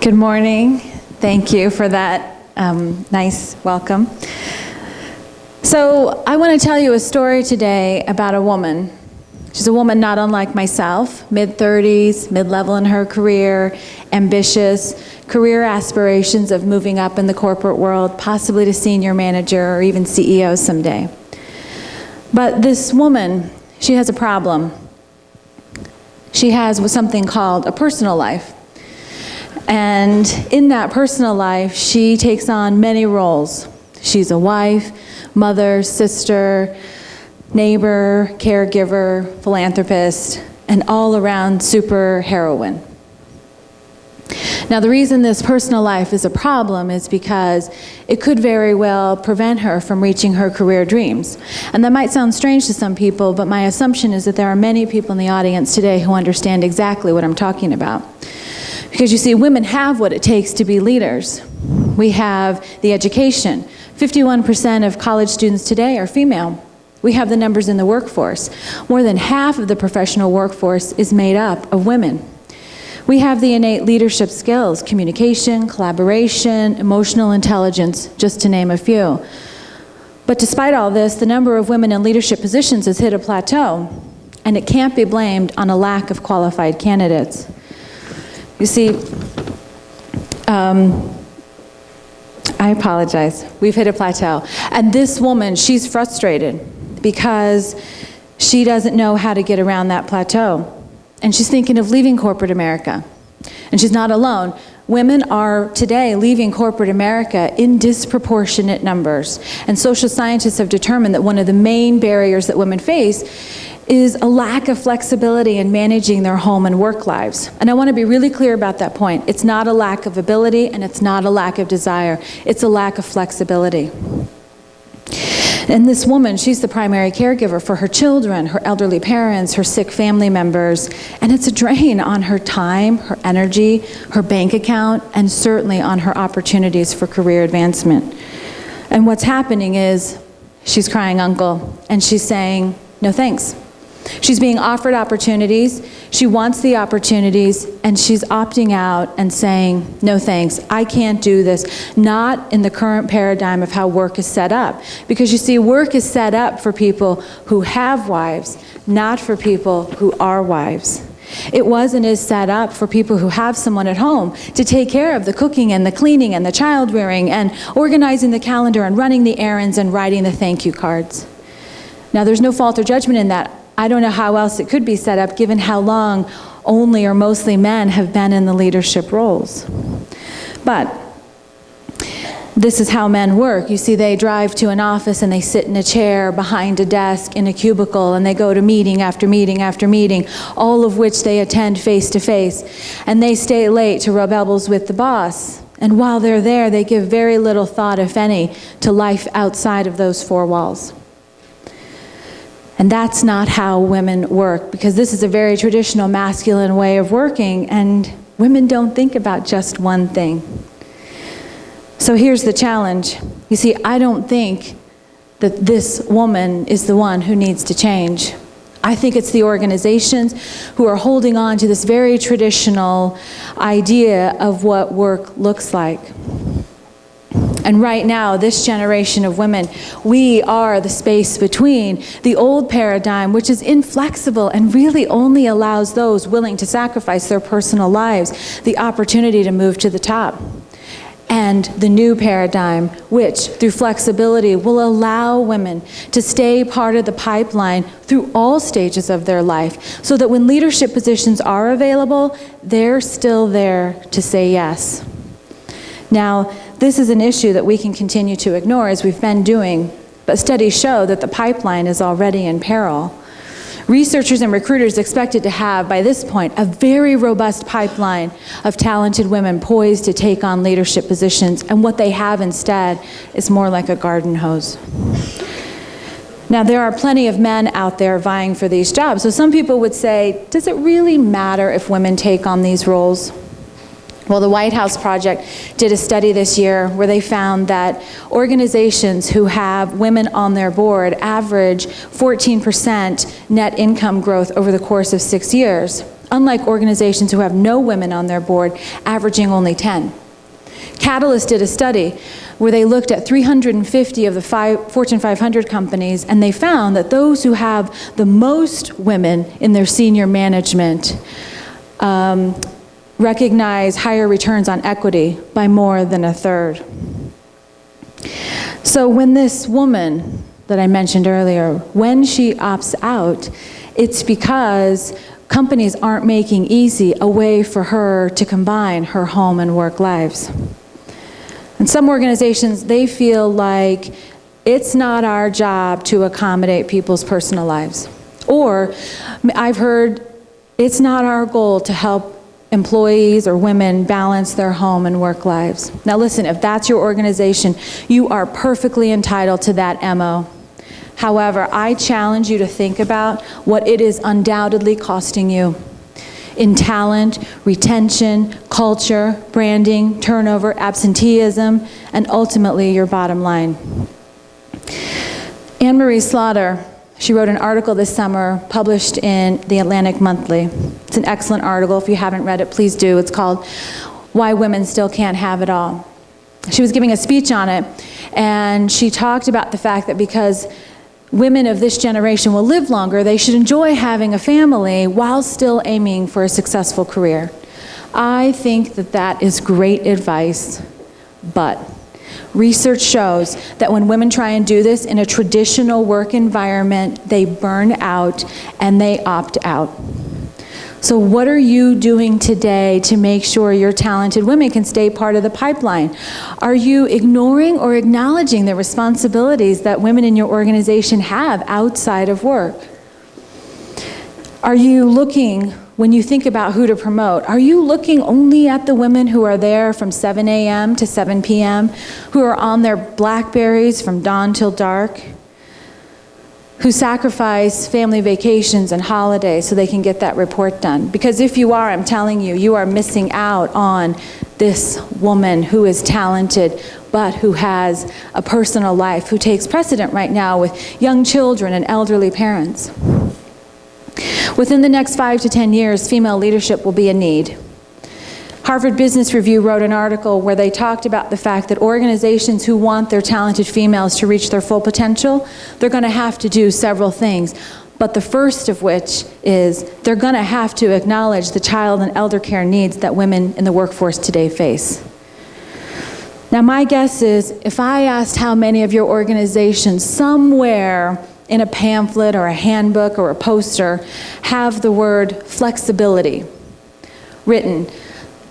Good morning. Thank you for that nice welcome. So I want to tell you a story today about a woman. She's a woman not unlike myself, mid-30s, mid-level in her career, ambitious, career aspirations of moving up in the corporate world, possibly to senior manager or even CEO someday. But this woman, she has a problem. She has something called a personal life. And in that personal life, she takes on many roles. She's a wife, mother, sister, neighbor, caregiver, philanthropist, and all-around super heroine. Now, the reason this personal life is a problem is because it could very well prevent her from reaching her career dreams. And that might sound strange to some people, but my assumption is that there are many people in the audience today who understand exactly what I'm talking about. Because you see, women have what it takes to be leaders. We have the education. 51% of college students today are female. We have the numbers in the workforce. More than half of the professional workforce is made up of women. We have the innate leadership skills, communication, collaboration, emotional intelligence, just to name a few. But despite all this, the number of women in leadership positions has hit a plateau, and it can't be blamed on a lack of qualified candidates. You see, I apologize. We've hit a plateau. And this woman, she's frustrated because she doesn't know how to get around that plateau. And she's thinking of leaving corporate America. And she's not alone. Women are today leaving corporate America in disproportionate numbers. And social scientists have determined that one of the main barriers that women face is a lack of flexibility in managing their home and work lives. And I want to be really clear about that point. It's not a lack of ability and it's not a lack of desire. It's a lack of flexibility. And this woman, she's the primary caregiver for her children, her elderly parents, her sick family members, and it's a drain on her time, her energy, her bank account, and certainly on her opportunities for career advancement. And what's happening is she's crying uncle, and she's saying, no thanks. She's being offered opportunities, she wants the opportunities, and she's opting out and saying, no thanks, I can't do this, not in the current paradigm of how work is set up. Because you see, work is set up for people who have wives, not for people who are wives. It was and is set up for people who have someone at home to take care of the cooking and the cleaning and the child rearing and organizing the calendar and running the errands and writing the thank you cards. Now, there's no fault or judgment in that. I don't know how else it could be set up given how long only or mostly men have been in the leadership roles. But this is how men work. You see, they drive to an office and they sit in a chair behind a desk in a cubicle and they go to meeting after meeting after meeting, all of which they attend face to face. And they stay late to rub elbows with the boss. And while they're there, they give very little thought, if any, to life outside of those four walls. And that's not how women work, because this is a very traditional masculine way of working, and women don't think about just one thing. So here's the challenge. You see, I don't think that this woman is the one who needs to change. I think it's the organizations who are holding on to this very traditional idea of what work looks like. And right now, this generation of women, we are the space between the old paradigm, which is inflexible and really only allows those willing to sacrifice their personal lives the opportunity to move to the top, and the new paradigm, which through flexibility will allow women to stay part of the pipeline through all stages of their life, so that when leadership positions are available, they're still there to say yes. Now, this is an issue that we can continue to ignore, as we've been doing, but studies show that the pipeline is already in peril. Researchers and recruiters expected to have, by this point, a very robust pipeline of talented women poised to take on leadership positions, and what they have instead is more like a garden hose. Now, there are plenty of men out there vying for these jobs, so some people would say, does it really matter if women take on these roles? Well, the White House Project did a study this year where they found that organizations who have women on their board average 14% net income growth over the course of 6 years. unlike organizations who have no women on their board, averaging only 10. Catalyst did a study where they looked at 350 of the Fortune 500 companies, and they found that those who have the most women in their senior management recognize higher returns on equity by more than a third. So when this woman that I mentioned earlier, when she opts out, it's because companies aren't making easy a way for her to combine her home and work lives. And some organizations, they feel like it's not our job to accommodate people's personal lives. Or I've heard it's not our goal to help employees or women balance their home and work lives. Now listen, if that's your organization, you are perfectly entitled to that MO. However, I challenge you to think about what it is undoubtedly costing you in talent, retention, culture, branding, turnover, absenteeism, and ultimately your bottom line. Anne-Marie Slaughter, she wrote an article this summer published in the Atlantic Monthly. It's an excellent article. If you haven't read it, please do. It's called Why Women Still Can't Have It All. She was giving a speech on it, and she talked about the fact that because women of this generation will live longer, they should enjoy having a family while still aiming for a successful career. I think that that is great advice, but research shows that when women try and do this in a traditional work environment, they burn out and they opt out. So what are you doing today to make sure your talented women can stay part of the pipeline? Are you ignoring or acknowledging the responsibilities that women in your organization have outside of work? Are you looking, when you think about who to promote, are you looking only at the women who are there from 7 a.m. to 7 p.m., who are on their Blackberries from dawn till dark, who sacrifice family vacations and holidays so they can get that report done? Because if you are, I'm telling you, you are missing out on this woman who is talented, but who has a personal life, who takes precedent right now with young children and elderly parents. Within the next 5 to 10 years, female leadership will be a need. Harvard Business Review wrote an article where they talked about the fact that organizations who want their talented females to reach their full potential, they're going to have to do several things. But the first of which is they're going to have to acknowledge the child and elder care needs that women in the workforce today face. Now my guess is if I asked how many of your organizations somewhere in a pamphlet or a handbook or a poster have the word flexibility written,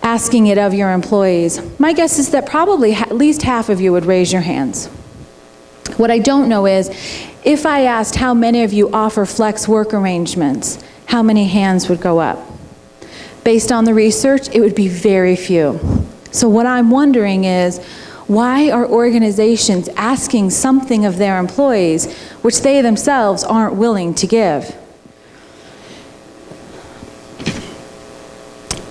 asking it of your employees, my guess is that probably at least half of you would raise your hands. What I don't know is, if I asked how many of you offer flex work arrangements, how many hands would go up? Based on the research, it would be very few. So what I'm wondering is, why are organizations asking something of their employees which they themselves aren't willing to give?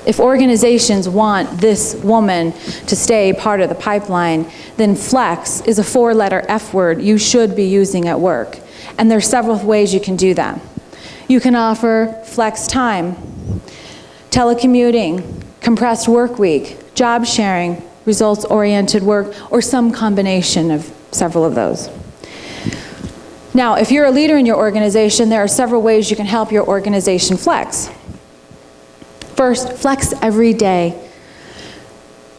If organizations want this woman to stay part of the pipeline, then flex is a 4-letter F word you should be using at work. And there's several ways you can do that. You can offer flex time, telecommuting, compressed work week, job sharing, results-oriented work, or some combination of several of those. Now, if you're a leader in your organization, there are several ways you can help your organization flex. First, flex every day.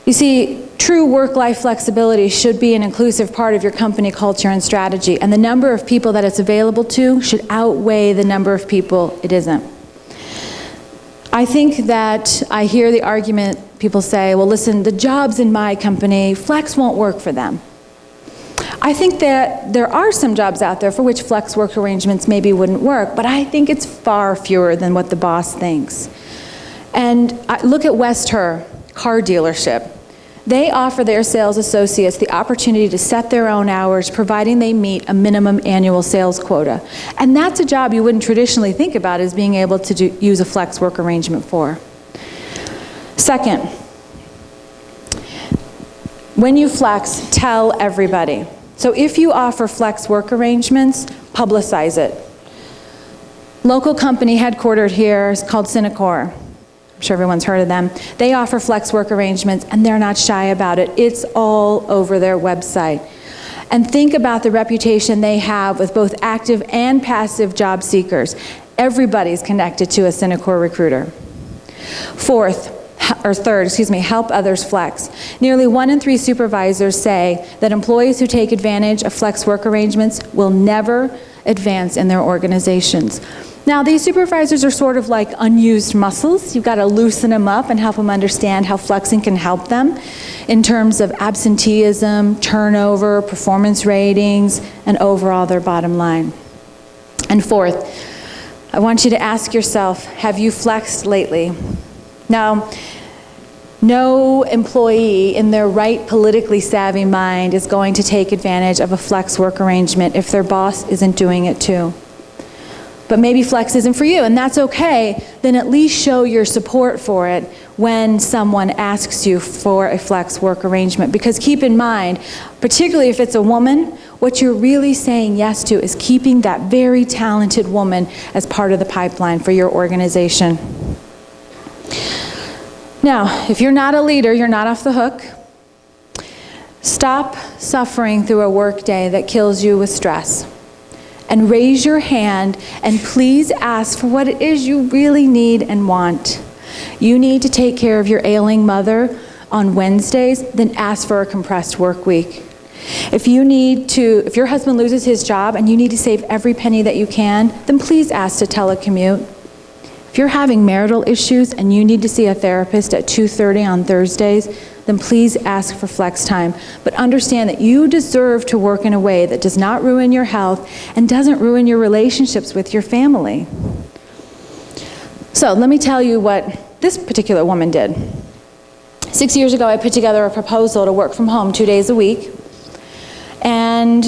You see, true work-life flexibility should be an inclusive part of your company culture and strategy, and the number of people that it's available to should outweigh the number of people it isn't. I think that I hear the argument, people say, well listen, the jobs in my company, flex won't work for them. I think that there are some jobs out there for which flex work arrangements maybe wouldn't work, but I think it's far fewer than what the boss thinks. And look at West Her car dealership. They offer their sales associates the opportunity to set their own hours, providing they meet a minimum annual sales quota. And that's a job you wouldn't traditionally think about as being able to use a flex work arrangement for. Second, when you flex, tell everybody. So if you offer flex work arrangements, publicize it. Local company headquartered here is called Synacor. I'm sure everyone's heard of them. They offer flex work arrangements, and they're not shy about it. It's all over their website. And think about the reputation they have with both active and passive job seekers. Everybody's connected to a Synacor recruiter. Third, help others flex. Nearly 1 in 3 supervisors say that employees who take advantage of flex work arrangements will never advance in their organizations. Now, these supervisors are sort of like unused muscles. You've got to loosen them up and help them understand how flexing can help them in terms of absenteeism, turnover, performance ratings, and overall their bottom line. And fourth, I want you to ask yourself, have you flexed lately? Now, no employee in their right politically savvy mind is going to take advantage of a flex work arrangement if their boss isn't doing it too. But maybe flex isn't for you, and that's okay. Then at least show your support for it when someone asks you for a flex work arrangement. Because keep in mind, particularly if it's a woman, what you're really saying yes to is keeping that very talented woman as part of the pipeline for your organization. Now, if you're not a leader, you're not off the hook. Stop suffering through a workday that kills you with stress. And raise your hand and please ask for what it is you really need and want. You need to take care of your ailing mother on Wednesdays, then ask for a compressed work week. If your husband loses his job and you need to save every penny that you can, then please ask to telecommute. If you're having marital issues and you need to see a therapist at 2:30 on Thursdays, then please ask for flex time. But understand that you deserve to work in a way that does not ruin your health and doesn't ruin your relationships with your family. So let me tell you what this particular woman did. 6 years ago, I put together a proposal to work from home 2 days a week. And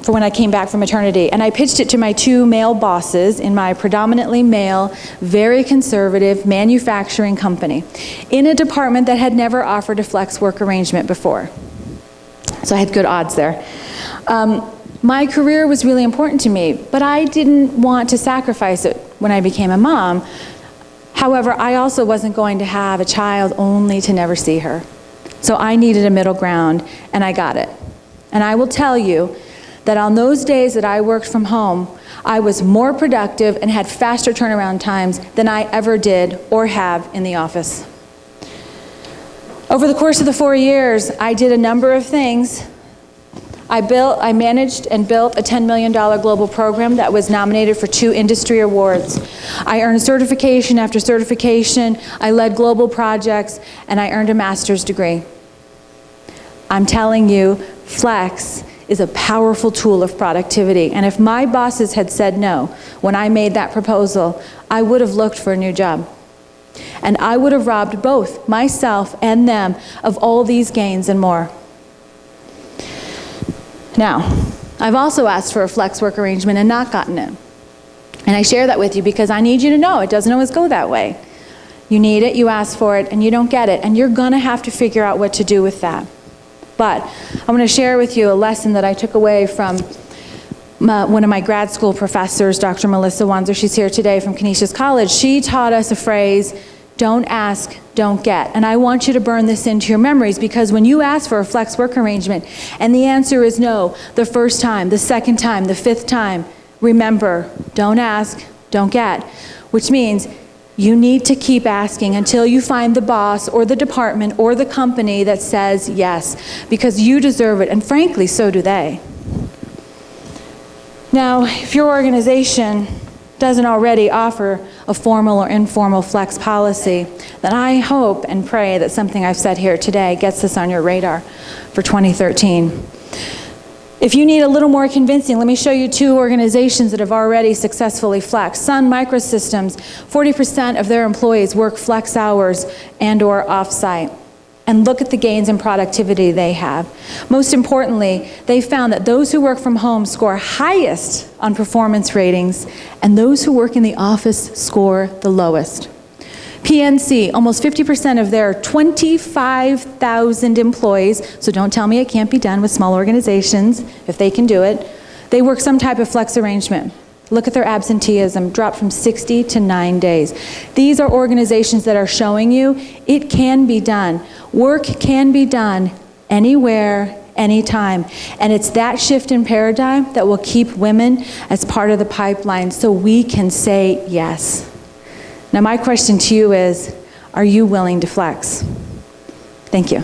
for when I came back from maternity, and I pitched it to my 2 male bosses in my predominantly male, very conservative manufacturing company in a department that had never offered a flex work arrangement before. So I had good odds there. My career was really important to me, but I didn't want to sacrifice it when I became a mom. However, I also wasn't going to have a child only to never see her. So I needed a middle ground, and I got it. And I will tell you that on those days that I worked from home, I was more productive and had faster turnaround times than I ever did or have in the office. Over the course of the 4 years, I did a number of things. I managed and built a $10 million global program that was nominated for 2 industry awards. I earned certification after certification, I led global projects, and I earned a master's degree. I'm telling you, flex is a powerful tool of productivity, and if my bosses had said no when I made that proposal, I would have looked for a new job. And I would have robbed both myself and them of all these gains and more. Now, I've also asked for a flex work arrangement and not gotten it. And I share that with you because I need you to know it doesn't always go that way. You need it, you ask for it, and you don't get it, and you're gonna have to figure out what to do with that. But I'm going to share with you a lesson that I took away from one of my grad school professors, Dr. Melissa Wanzer. She's here today from Canisius College. She taught us a phrase, don't ask, don't get. And I want you to burn this into your memories, because when you ask for a flex work arrangement and the answer is no, the first time, the second time, the 5th time, remember, don't ask, don't get, which means you need to keep asking until you find the boss or the department or the company that says yes, because you deserve it, and frankly, so do they. Now, if your organization doesn't already offer a formal or informal flex policy, then I hope and pray that something I've said here today gets this on your radar for 2013. If you need a little more convincing, let me show you 2 organizations that have already successfully flexed. Sun Microsystems, 40% of their employees work flex hours and or off-site. And look at the gains in productivity they have. Most importantly, they found that those who work from home score highest on performance ratings, and those who work in the office score the lowest. PNC, almost 50% of their 25,000 employees, so don't tell me it can't be done with small organizations, if they can do it, they work some type of flex arrangement. Look at their absenteeism, dropped from 60 to 9 days. These are organizations that are showing you it can be done. Work can be done anywhere, anytime. And it's that shift in paradigm that will keep women as part of the pipeline so we can say yes. Now my question to you is, are you willing to flex? Thank you.